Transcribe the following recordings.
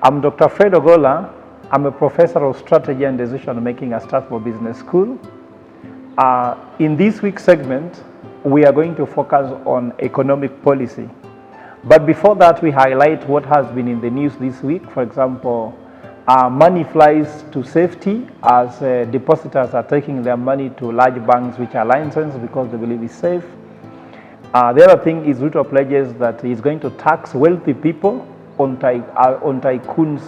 I'm Dr. Fred Ogola. I'm a professor of strategy and decision making at Strathmore Business School. In this week's segment, we are going to focus on economic policy. But before that, we highlight what has been in the news this week. For example, money flies to safety as depositors are taking their money to large banks which are licensed because they believe it's safe. The other thing is Ruto pledges that he's going to tax wealthy people on tycoons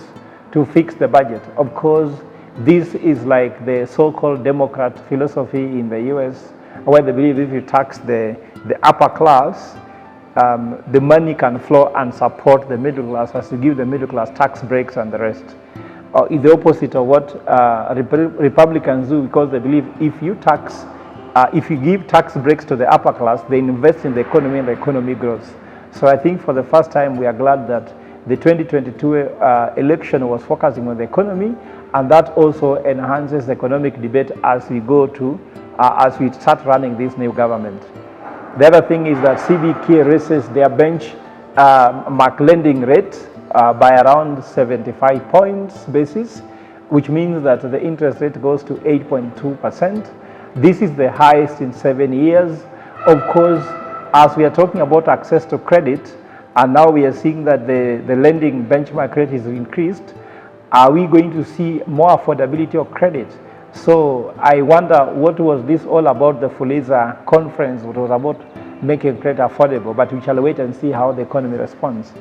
to fix the budget. Of course, this is like the so-called Democrat philosophy in the US, where they believe if you tax the upper class, the money can flow and support the middle class as to give the middle class tax breaks and the rest. It's the opposite of what Republicans do, because they believe if you give tax breaks to the upper class, they invest in the economy and the economy grows. So I think for the first time, we are glad that the 2022 election was focusing on the economy, and that also enhances the economic debate as we go to, as we start running this new government. The other thing is that CBK raises their benchmark lending rate by around 75 points basis, which means that the interest rate goes to 8.2%. This is the highest in 7 years. Of course, as we are talking about access to credit, and now we are seeing that the lending benchmark rate is increased, are we going to see more affordability of credit? So I wonder, what was this all about, the Fuliza conference? It was about making credit affordable, but we shall wait and see how the economy responds.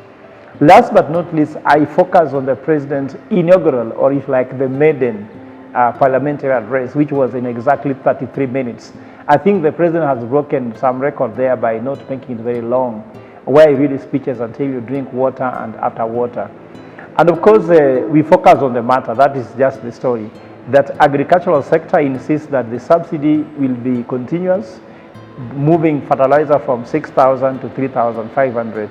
Last but not least, I focus on the president's inaugural, or if like the maiden parliamentary address, which was in exactly 33 minutes. I think the president has broken some record there by not making it very long, where he really speeches until you drink water and after water. And of course, we focus on the matter, that is just the story, that agricultural sector insists that the subsidy will be continuous, moving fertilizer from 6,000 to 3,500.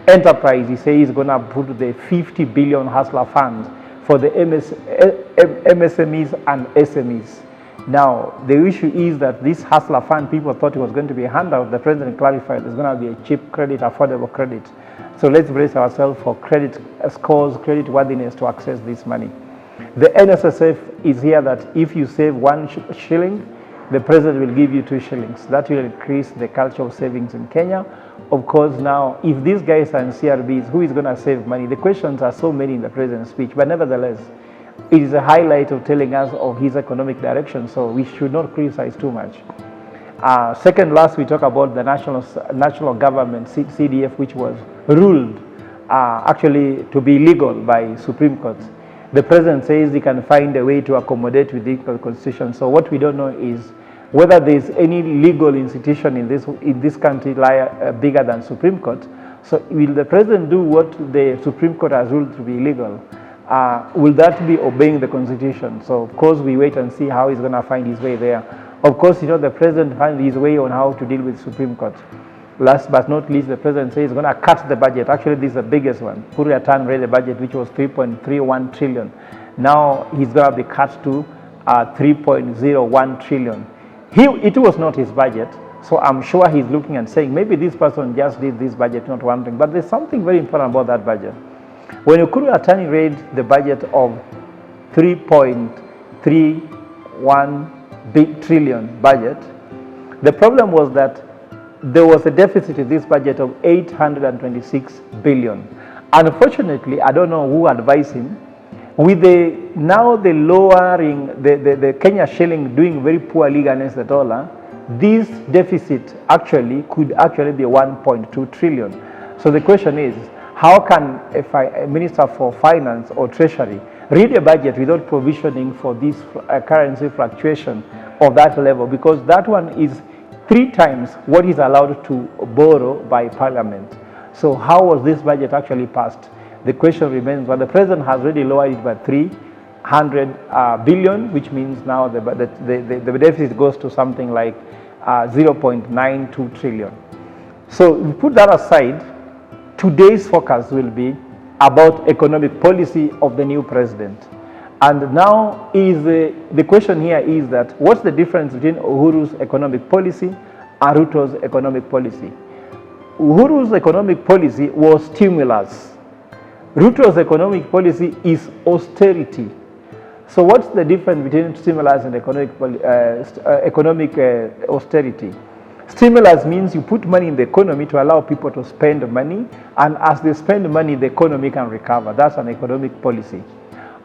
Enterprise, he says, is going to put the 50 billion hustler fund for the MSMEs and SMEs. Now, the issue is that this hustler fund, people thought it was going to be a handout. The president clarified there's going to be a cheap credit, affordable credit. So let's brace ourselves for credit scores, credit worthiness to access this money. The NSSF is here that if you save 1 shilling, the president will give you 2 shillings. That will increase the culture of savings in Kenya. Of course, now, if these guys are in CRBs, who is going to save money? The questions are so many in the president's speech, but nevertheless, it is a highlight of telling us of his economic direction, so we should not criticize too much. Second last, we talk about the national government, CDF, which was ruled actually to be illegal by Supreme Court. The president says he can find a way to accommodate with the constitution. So what we don't know is whether there is any legal institution in this country bigger than Supreme Court. So will the president do what the Supreme Court has ruled to be illegal? Will that be obeying the constitution? So of course we wait and see how he's going to find his way there. Of course, the president finds his way on how to deal with Supreme Court. Last but not least, the president says he's going to cut the budget. Actually, this is the biggest one. Kuria Tan read the budget, which was 3.31 trillion. Now he's going to be cut to 3.01 trillion. It was not his budget, so I'm sure he's looking and saying, maybe this person just did this budget, not wondering. But there's something very important about that budget. When Ukuru Atani read the budget of 3.31 trillion budget, the problem was that there was a deficit in this budget of 826 billion. Unfortunately, I don't know who advised him, with the lowering, the Kenya shilling doing very poorly against the dollar, this deficit could actually be 1.2 trillion. So the question is, how can a minister for finance or treasury read a budget without provisioning for this currency fluctuation of that level? Because that one is 3 times what is allowed to borrow by parliament. So how was this budget actually passed? The question remains, but the president has already lowered it by 300 billion, which means now the deficit goes to something like 0.92 trillion. So we put that aside. Today's focus will be about economic policy of the new president. And now the question here is that what's the difference between Uhuru's economic policy and Ruto's economic policy? Uhuru's economic policy was stimulus. Ruto's economic policy is austerity. So what's the difference between stimulus and economic austerity? Stimulus means you put money in the economy to allow people to spend money, and as they spend money, the economy can recover. That's an economic policy.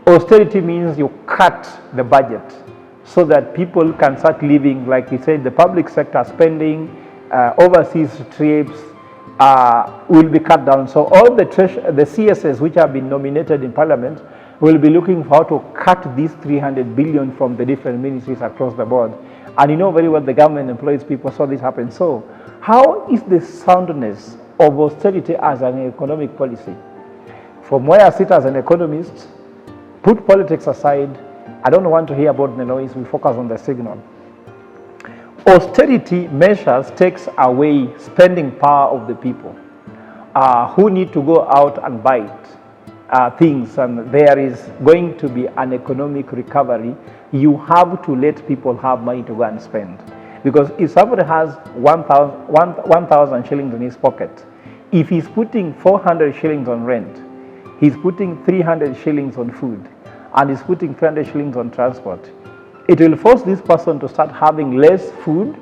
Austerity means you cut the budget so that people can start living, like you said, the public sector spending, overseas trips will be cut down. So all the CSS which have been nominated in Parliament will be looking for how to cut these 300 billion from the different ministries across the board. And you know very well the government employs people, so this happens. So how is the soundness of austerity as an economic policy? From where I sit as an economist, put politics aside, I don't want to hear about the noise, we focus on the signal. Austerity measures takes away spending power of the people who need to go out and buy things, and there is going to be an economic recovery. You have to let people have money to go and spend. Because if somebody has 1,000 shillings in his pocket, if he's putting 400 shillings on rent, he's putting 300 shillings on food, and he's putting 300 shillings on transport, it will force this person to start having less food,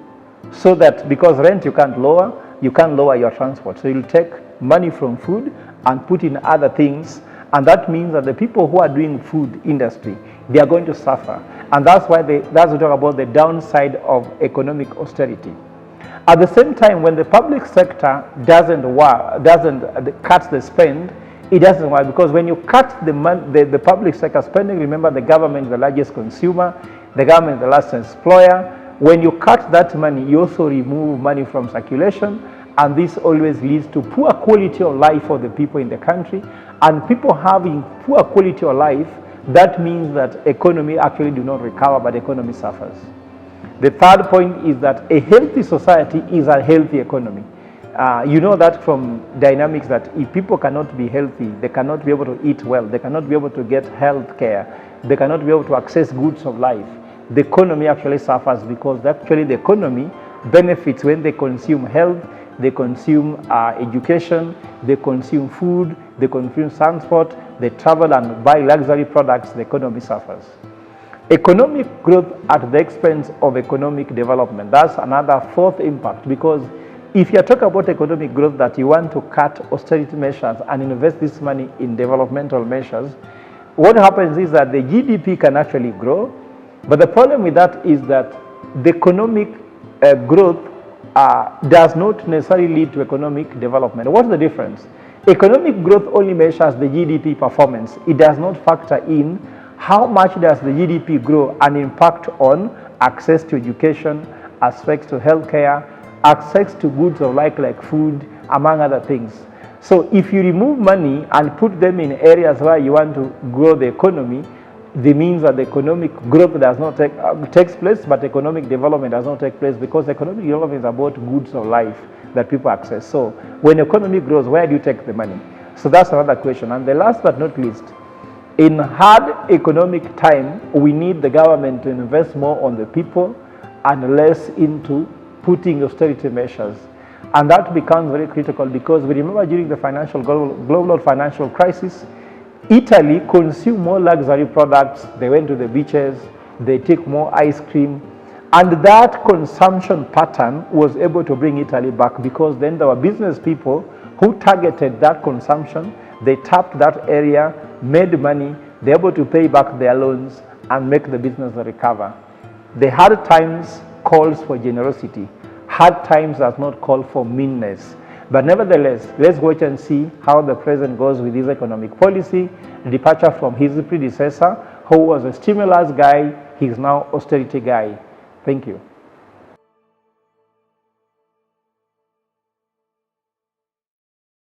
so that because rent you can't lower your transport. So you'll take money from food and put in other things, and that means that the people who are doing food industry, they are going to suffer. And that's why that's we talk about the downside of economic austerity. At the same time, when the public sector doesn't cut the spend, it doesn't work, because when you cut the public sector spending, remember the government is the largest consumer, the government is the largest employer. When you cut that money, you also remove money from circulation, and this always leads to poor quality of life for the people in the country. And people having poor quality of life, that means that economy actually do not recover, but economy suffers. The third point is that a healthy society is a healthy economy. You know that from dynamics, that if people cannot be healthy, they cannot be able to eat well, they cannot be able to get health care, they cannot be able to access goods of life. The economy actually suffers, because actually the economy benefits when they consume health, they consume education, they consume food, they consume transport, they travel and buy luxury products. The economy suffers. Economic growth at the expense of economic development, that's another fourth impact, because if you're talking about economic growth, that you want to cut austerity measures and invest this money in developmental measures, what happens is that the GDP can actually grow, but the problem with that is that the economic growth does not necessarily lead to economic development. What's the difference? Economic growth only measures the GDP performance. It does not factor in how much does the GDP grow and impact on access to education, access to healthcare, access to goods of like food, among other things. So if you remove money and put them in areas where you want to grow the economy, it means that the economic growth does not takes place, but economic development does not take place, because economic development is about goods of life that people access. So when economy grows, where do you take the money? So that's another question. And the last but not least, in hard economic time, we need the government to invest more on the people and less into putting austerity measures. And that becomes very critical, because we remember during the global financial crisis, Italy consumed more luxury products, they went to the beaches, they took more ice cream, and that consumption pattern was able to bring Italy back, because then there were business people who targeted that consumption, they tapped that area, made money, they're able to pay back their loans and make the business recover. The hard times calls for generosity. Hard times does not call for meanness. But nevertheless, let's watch and see how the president goes with his economic policy, departure from his predecessor, who was a stimulus guy, he's now austerity guy. Thank you.